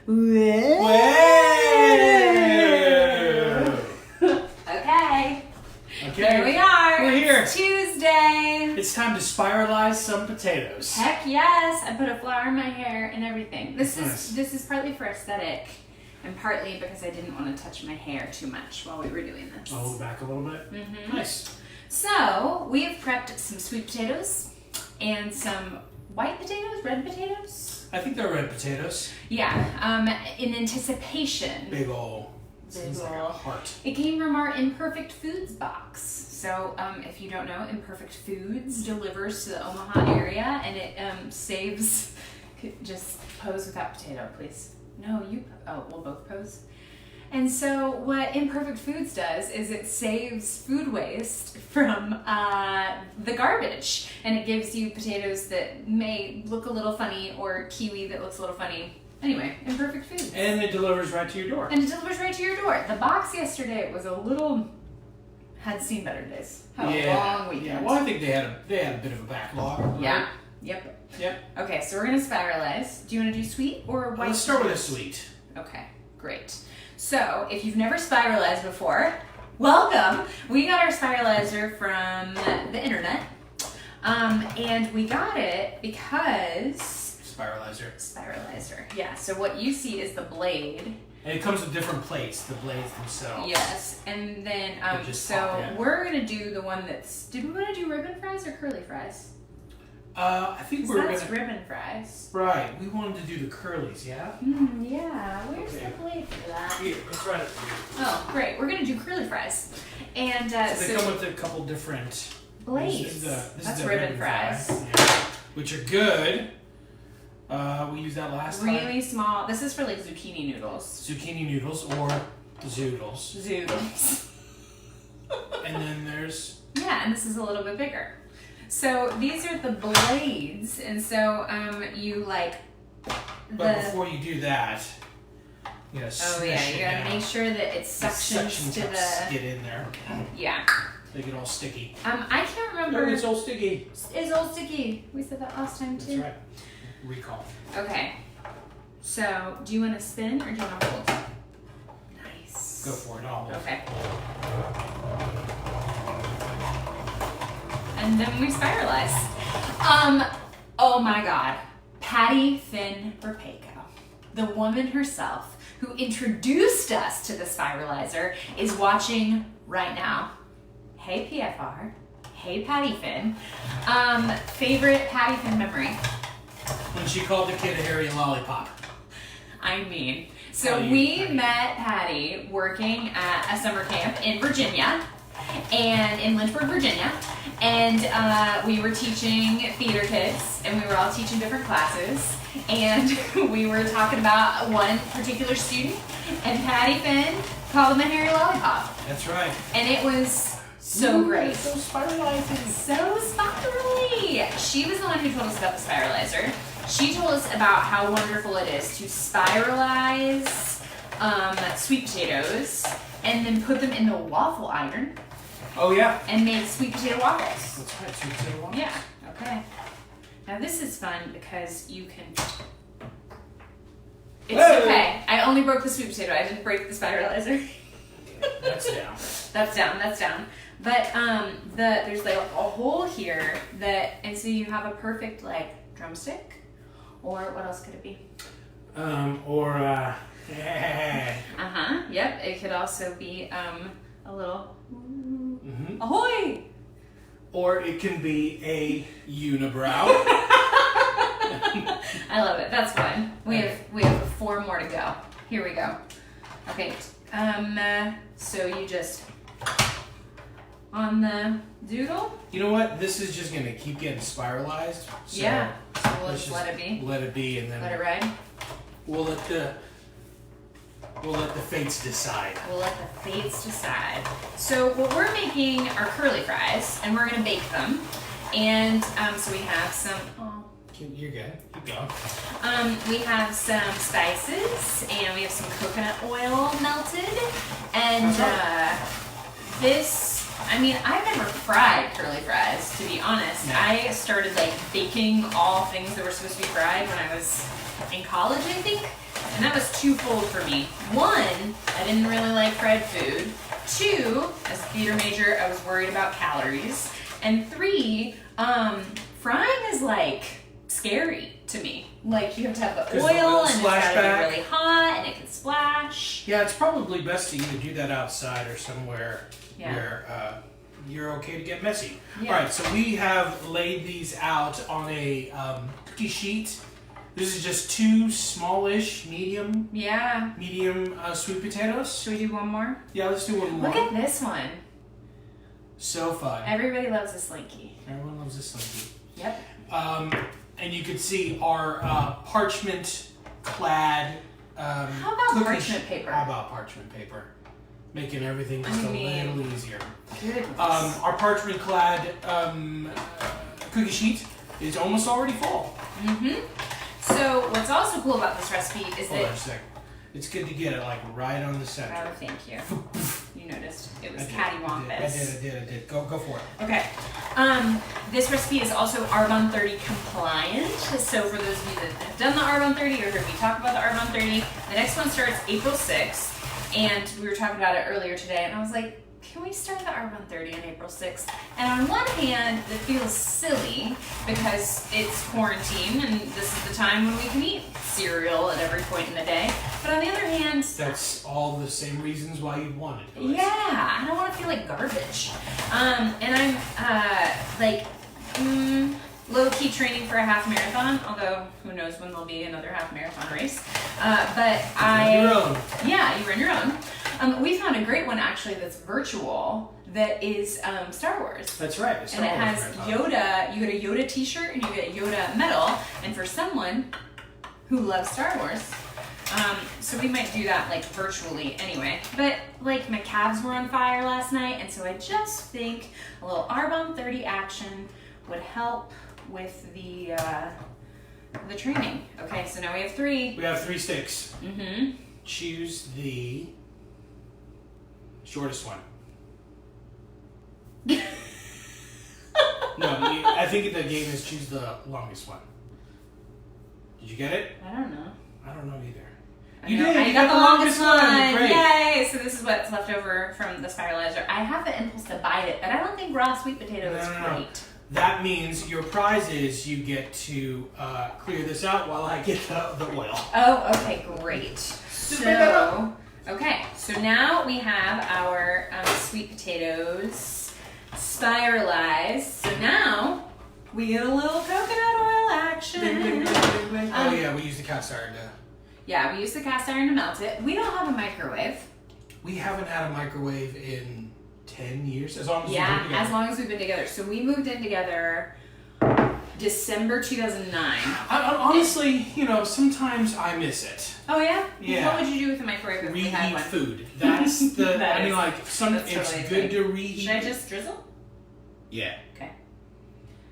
Okay. Okay. Here we are. We're here. It's Tuesday. It's time to spiralize some potatoes. Heck yes. I put a flower in my hair and everything. This Nice. is partly for aesthetic and partly because I didn't want to touch my hair too much while we were doing this. I'll hold back a little bit. Mm-hmm. Nice. So we have prepped some sweet potatoes and some white potatoes, red potatoes. I think they're red potatoes. Yeah, in anticipation. Big ol'. Seems like a ol'. heart. It came from our Imperfect Foods box. So if you don't know, Imperfect Foods delivers to the Omaha area and it saves, just pose without potato, please. No, we'll both pose. And so what Imperfect Foods does is it saves food waste from the garbage. And it gives you potatoes that may look a little funny or kiwi that looks a little funny. Anyway, Imperfect Foods. And it delivers right to your door. And it delivers right to your door. The box yesterday was a little, had seen better days. Had a long weekend. Yeah, well, I think they had a bit of a backlog. Right? Yeah. Yep. Yep. Okay, so we're gonna spiralize. Do you want to do sweet or white? Let's start with a sweet. Okay, great. So if you've never spiralized before, welcome. We got our spiralizer from the internet, and we got it because spiralizer. Yeah. So what you see is the blade. And it comes with different plates, the blades themselves. Yes, and then so we're gonna do the one that's. Did we want to do ribbon fries or curly fries? I think we're that's gonna. ribbon fries. Right, we wanted to do the curlies, yeah? Yeah, where's the blade for that? Here, let's write it. Oh, great. We're going to do curly fries. And so they come with a couple different blades. This is the ribbon fries. Yeah, which are good. We used that last time. Really small. This is for like zucchini noodles. Zucchini noodles or zoodles. Zoodles. And then there's... Yeah, and this is a little bit bigger. So these are the blades, and so you like. But before you do that, you gotta smash you gotta make sure that it suctions to the. Get in there. Yeah. They get all sticky. I can't remember. No, it's all sticky. It's all sticky. We said that last time too. That's right. Recall. Okay. So, do you want to spin or do you want to hold? Nice. Go for it. I'll hold. Okay. And then we spiralize. Oh my God. Patty Finn Rapaco, the woman herself who introduced us to the spiralizer, is watching right now. Hey PFR. Hey Patty Finn. Favorite Patty Finn memory? When she called the kid a hairy lollipop. I mean, so we met Patty working at a summer camp in Virginia, and in Lynchburg, Virginia, and we were teaching theater kids, and we were all teaching different classes, and we were talking about one particular student, and Patty Finn called him a hairy lollipop. That's right. And it was so great. So spiralizing. So spirally. She was the one who told us about the spiralizer. She told us about how wonderful it is to spiralize sweet potatoes and then put them in the waffle iron. Oh yeah. And make sweet potato waffles. That's right, sweet potato waffles. Yeah. Okay. Now this is fun because you can. It's okay. I only broke the sweet potato. I didn't break the spiralizer. That's down. That's down. That's down. But there's like a hole here and so you have a perfect like drumstick, or what else could it be? Yep. It could also be a little ahoy. Or it can be a unibrow. I love it. That's fun. We have 4 more to go. Here we go. Okay. So you just on the doodle. You know what? This is just gonna keep getting spiralized. So yeah. So we'll just let it be. Let it be, and then let it ride. We'll let the fates decide. We'll let the fates decide. So what we're making are curly fries, and we're gonna bake them. And so we have some. Oh. You're good. Keep going. We have some spices, and we have some coconut oil melted, and this. I mean, I've never fried curly fries, to be honest. No. I started like baking all things that were supposed to be fried when I was in college, I think. And that was twofold for me. One, I didn't really like fried food. Two, as a theater major, I was worried about calories. And three, frying is like scary to me. Like you have to have the oil and it's gotta be really hot and it can splash. Yeah, it's probably best to either do that outside or somewhere where you're okay to get messy. Yeah. All right, so we have laid these out on a cookie sheet. This is just two smallish, medium sweet potatoes. Should we do one more? Yeah, let's do one more. Look at this one. So fun. Everybody loves a Slinky. Everyone loves a Slinky. Yep. And you can see our parchment-clad How about parchment paper? How about parchment paper? Making everything just a little easier. Goodness. Our parchment-clad cookie sheet is almost already full. Mm-hmm. So what's also cool about this recipe is Hold on a sec. It's good to get it like right on the center. Oh, thank you. You noticed. It was cattywampus. I did. Go for it. Okay. This recipe is also Arbonne 30 compliant. So for those of you that have done the Arbonne 30 or heard me talk about the Arbonne 30, the next one starts April 6th. And we were talking about it earlier today, and I was like, can we start the Arbonne 30 on April 6th? And on one hand, it feels silly because it's quarantine and this is the time when we can eat cereal at every point in the day. But on the other hand, that's all the same reasons why you wanted it. Yeah, I don't want to feel like garbage. And I'm low-key training for a half marathon, although who knows when there'll be another half marathon race. Yeah, you run your own. We found a great one actually that's virtual that is Star Wars. That's right. And it has Yoda. You get a Yoda t-shirt and you get a Yoda medal. And for someone who loves Star Wars, so we might do that like virtually anyway. But like my calves were on fire last night, and so I just think a little Arbonne 30 action would help with the training. Okay, so now we have three. We have 3 sticks. Mm-hmm. Choose the shortest one. No, I think the game is choose the longest one. Did you get it? I don't know. I don't know either. I got the longest one. Great. Yay! So this is what's left over from the spiralizer. I have the impulse to bite it, but I don't think raw sweet potato is great. That means your prize is you get to clear this out while I get the oil. Oh, okay, great. So now we have our sweet potatoes spiralized. So now we get a little coconut oil action. Oh yeah, we use the cast iron to... Yeah, we use the cast iron to melt it. We don't have a microwave. We haven't had a microwave in 10 years, as long as we've been together. As long as we've been together. So we moved in together December 2009. Honestly, sometimes I miss it. Oh yeah? Yeah. What would you do with a microwave if we had one? Reheat food. That's the. It's good to reheat. Should I just drizzle? Yeah. Okay.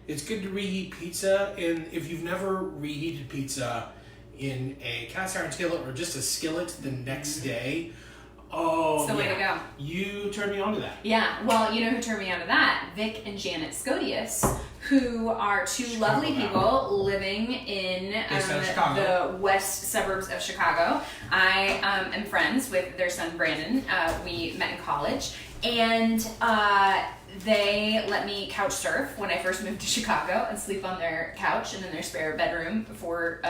It's good to reheat pizza, and if you've never reheated pizza in a cast iron skillet or just a skillet the next day. Oh, it's the way to go. You turned me on to that. Yeah, well, you know who turned me on to that? Vic and Janet Scodius, who are two lovely people living in the west suburbs of Chicago. I am friends with their son Brandon. We met in college, and they let me couch surf when I first moved to Chicago and sleep on their couch and in their spare bedroom for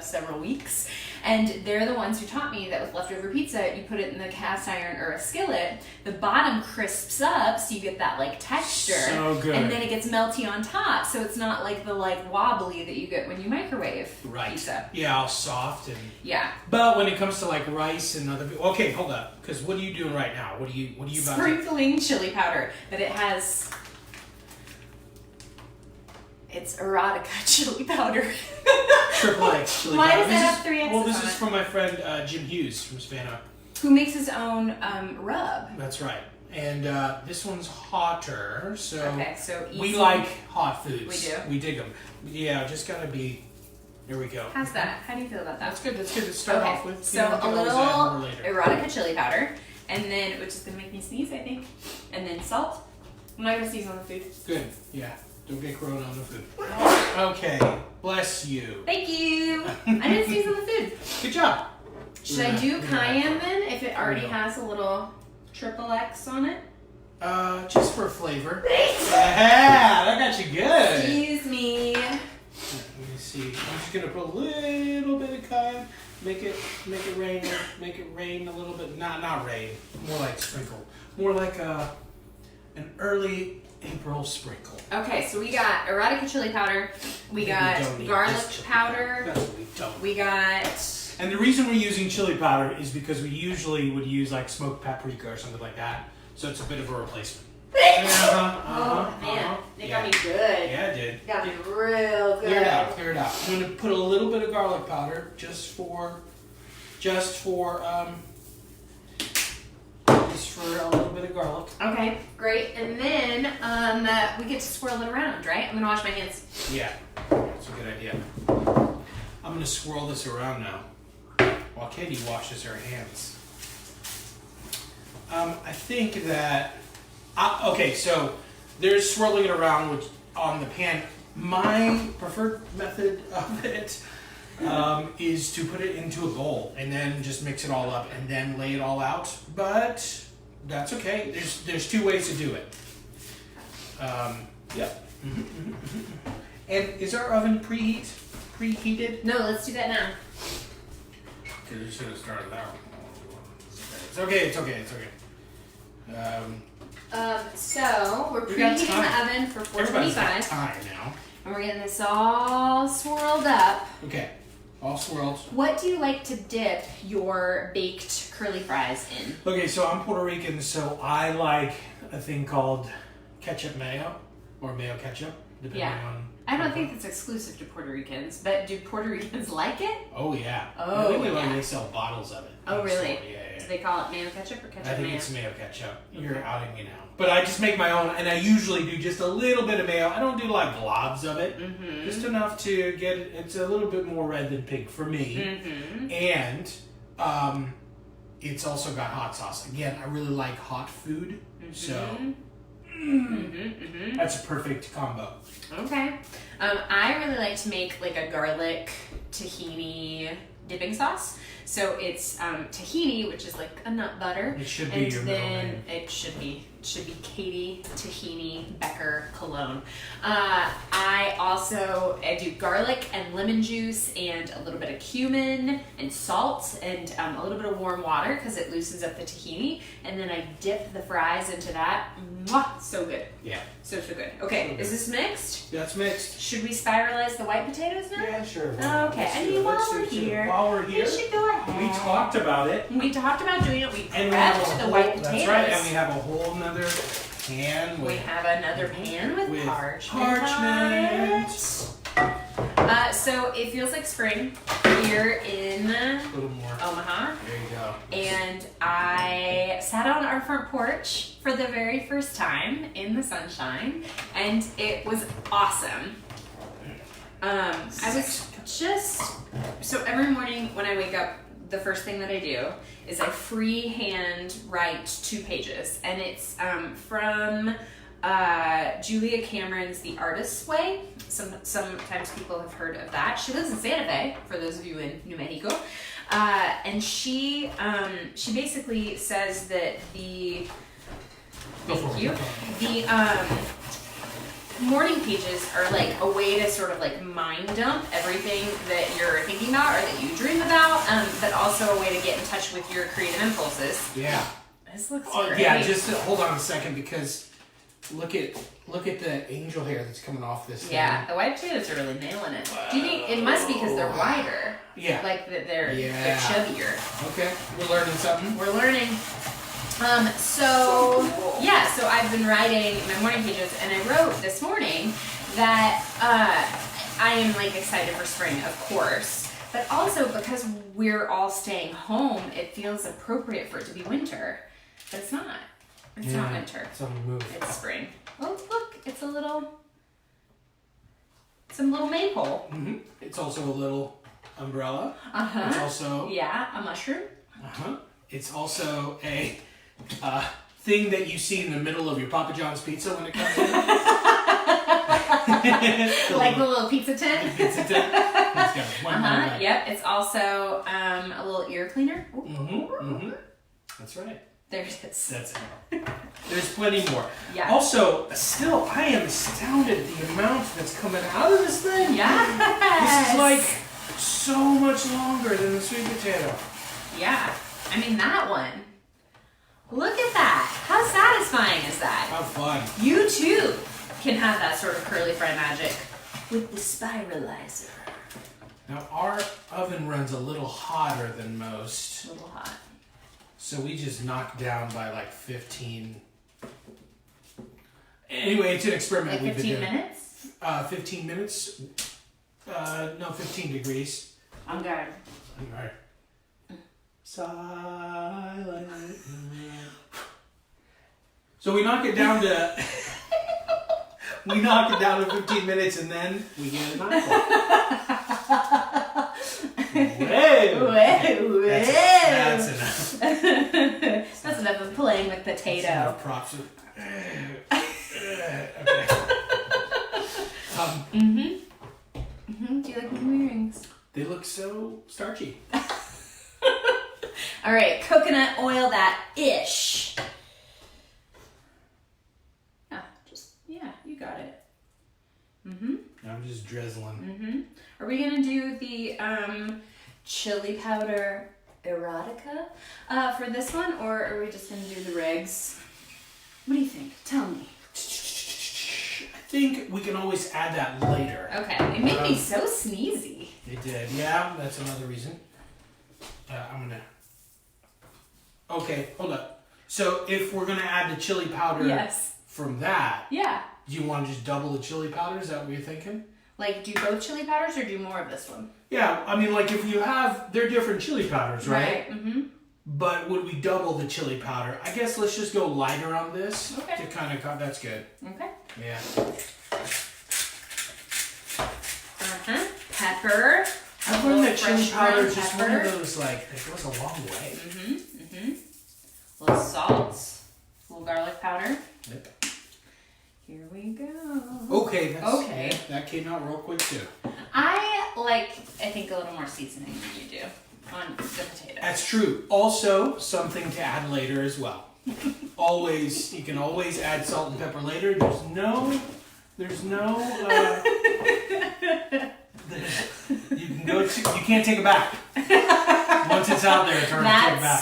several weeks. And they're the ones who taught me that with leftover pizza, you put it in the cast iron or a skillet, the bottom crisps up so you get that like texture. So good. And then it gets melty on top, so it's not like the like wobbly that you get when you microwave pizza. Yeah, all soft and... Yeah. But when it comes to like rice and other... Okay, hold up. Because what are you doing right now? What are you about Sprinkling chili powder. But it has... It's erotica chili powder. Triple X chili powder. Why does it have 3 X's? Well, this is from my friend Jim Hughes from Savannah. Who makes his own rub. That's right. And this one's hotter, so... Okay, so easy. We like hot foods. We do? We dig them. Yeah, just gotta be... Here we go. How's that? How do you feel about that? That's good. That's good to start off with. So a little erotica chili powder, and then, which is going to make me sneeze, I think, and then salt. I'm not going to sneeze on the food. Good. Yeah. Don't get corona on the food. Okay. Bless you. Thank you. I didn't sneeze on the food. Good job. Should I do cayenne then, if it already has a little triple X on it? Just for flavor. Yeah, that got you good. Excuse me. Let me see. I'm just gonna put a little bit of cayenne. Make it rain a little bit. Not rain. More like sprinkle. More like an early April sprinkle. Okay, so we got erotica chili powder. We got garlic powder. That's what we don't. We got. And the reason we're using chili powder is because we usually would use like smoked paprika or something like that. So it's a bit of a replacement. Oh man, it got me good. Yeah, it did. Got me real good. Clear it out. I'm gonna put a little bit of garlic powder just for a little bit of garlic. Okay, great. And then we get to swirl it around, right? I'm gonna wash my hands. Yeah, that's a good idea. I'm gonna swirl this around now while Katie washes her hands. I think that okay, so there's swirling it around on the pan. My preferred method of it is to put it into a bowl and then just mix it all up and then lay it all out. But that's okay. There's two ways to do it. Yep. And is our oven preheated? No, let's do that now. Okay, you should have started that one. It's okay. So we're We got preheating time. the oven for Everybody's got 425, time now. and we're getting this all swirled up. Okay, all swirled. What do you like to dip your baked curly fries in? Okay, so I'm Puerto Rican, so I like a thing called ketchup mayo or mayo ketchup, depending on. I don't think it's exclusive to Puerto Ricans, but do Puerto Ricans like it? Oh yeah. Oh, I think yeah. they sell bottles of it. Oh, really? Yeah. Do they call it mayo ketchup or ketchup I think mayo? it's mayo ketchup. You're outing me now. But I just make my own, and I usually do just a little bit of mayo. I don't do like globs of it. Mm-hmm. Just enough to get it. It's a little bit more red than pink for me. Mm-hmm. And it's also got hot sauce. Again, I really like hot food. Mm-hmm. So Mm-hmm. that's a perfect combo. Okay. I really like to make like a garlic tahini dipping sauce. So it's tahini, which is like a nut butter. It should be and your middle then name. it should be Katie Tahini Becker Cologne. I do garlic and lemon juice and a little bit of cumin and salt and a little bit of warm water because it loosens up the tahini. And then I dip the fries into that. Mwah, so good. Yeah. So good. Okay, is this mixed? That's mixed. Should we spiralize the white potatoes now? Yeah, sure. Okay, I mean, while we're here, we should go ahead. We talked about it. We talked about doing it. We And we have prepped a the whole, white potatoes. that's right, and we have a whole nother pan We have another pan with parchment. parchment. So it feels like spring here in A little more. Omaha. There you go. And I sat on our front porch for the very first time in the sunshine, and it was awesome. I was just, so every morning when I wake up, the first thing that I do is I freehand write 2 pages, and it's from Julia Cameron's The Artist's Way. Sometimes people have heard of that. She lives in Santa Fe, for those of you in New Mexico. And she basically says that the morning pages are like a way to sort of like mind dump everything that you're thinking about or that you dream about, but also a way to get in touch with your creative impulses. Yeah. This looks great. Yeah, just hold on a second because look at the angel hair that's coming off this thing. Yeah, the white potatoes are really nailing it. Do you think it must be because they're wider? Yeah. Like that they're chubbier. Okay, we're learning something. We're learning. So I've been writing my morning pages, and I wrote this morning that I am like excited for spring, of course, but also because we're all staying home, it feels appropriate for it to be winter, but it's not. It's not winter. It's on the move. It's spring. Oh, look, it's some little maypole. Mm-hmm. It's also a little umbrella. Uh-huh. It's also a mushroom. Uh-huh. It's also a thing that you see in the middle of your Papa John's pizza when it comes in. Like the little pizza tent. Pizza tent. Let's go. One more way. Yep. It's also a little ear cleaner. That's right. There it is. That's it. There's plenty more. Yeah. Also, still, I am astounded at the amount that's coming out of this thing. Yes. This is like so much longer than the sweet potato. Yeah. I mean, that one. Look at that. How satisfying is that? How fun. You too can have that sort of curly fry magic with the spiralizer. Now, our oven runs a little hotter than most. A little hot. So we just knocked down by like 15. Anyway, it's an experiment Like we've been 15 doing. minutes? 15 minutes. No, 15 degrees. On guard. All right. Silent. So we knock it down to 15 minutes, and then we get a knife. Whoa! That's enough. That's enough of playing with That's potato. enough props. Okay. Do you like my earrings? They look so starchy. All right, coconut oil that ish. Yeah, you got it. I'm just drizzling. Are we gonna do the chili powder erotica for this one, or are we just gonna do the regs? What do you think? Tell me. I think we can always add that later. Okay, it made me so sneezy. It did. Yeah, that's another reason. I'm gonna. Okay, hold up. So if we're gonna add the chili powder Yes. from that, Yeah. do you want to just double the chili powder? Is that what you're thinking? Like, do both chili powders or do more of this one? Yeah, I mean, like if you have, they're different chili powders, right? But would we double the chili powder? I guess let's just go lighter on this to kind of. That's good. Okay. Yeah. Pepper. I've learned that chili fresh powder ground is just one of pepper. those like it goes a long way. A little salt. A little garlic powder. Yep. Here we go. Okay. Okay. That came out real quick too. I think a little more seasoning than you do on the potato. That's true. Also, something to add later as well. You can always add salt and pepper later. You can't take it back. Once it's out there, it's hard to take it back.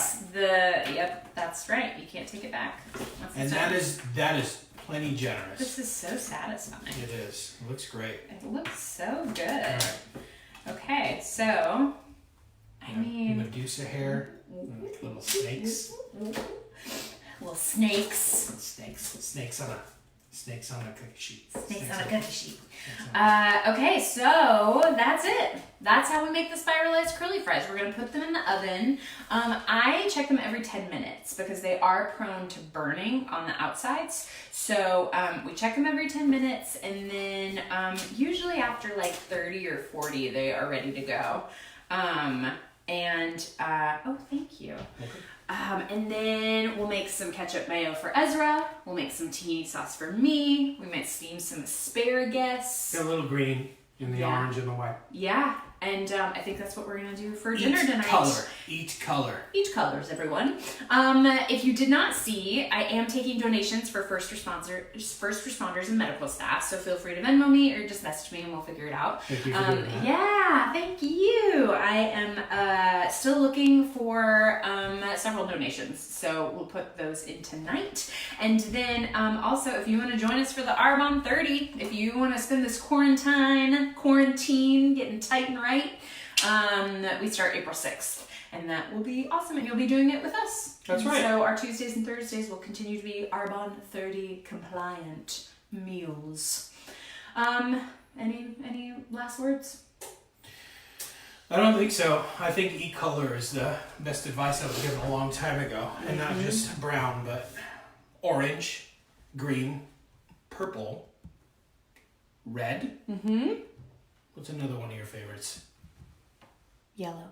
That's right. You can't take it back. And that is plenty generous. This is so satisfying. It is. It looks great. It looks so good. All right. Okay, so Medusa hair, little snakes. Little snakes. Snakes on a cookie sheet. Snakes on a cookie sheet. Okay, so that's it. That's how we make the spiralized curly fries. We're gonna put them in the oven. I check them every 10 minutes because they are prone to burning on the outsides. So we check them every 10 minutes, and then usually after like 30 or 40, they are ready to go. Oh, thank you. Okay. And then we'll make some ketchup mayo for Ezra. We'll make some tahini sauce for me. We might steam some asparagus. Got a little green in the orange and the white. Yeah, and I think that's what we're gonna do for dinner tonight. Eat color. Eat colors, everyone. If you did not see, I am taking donations for first responders and medical staff. So feel free to Venmo me or just message me and we'll figure it out. Thank you for doing that. Yeah, thank you. I am still looking for several donations, so we'll put those in tonight. And then also, if you want to join us for the Arbonne 30, if you want to spend this quarantine getting tight and right, we start April 6th. And that will be awesome, and you'll be doing it with us. That's right. So our Tuesdays and Thursdays will continue to be Arbonne 30 compliant meals. Any last words? I don't think so. I think eat color is the best advice I was given a long time ago. And not just brown, but orange, green, purple, red. What's another one of your favorites? Yellow.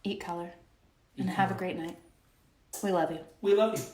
Eat color. And have a great night. We love you. We love you.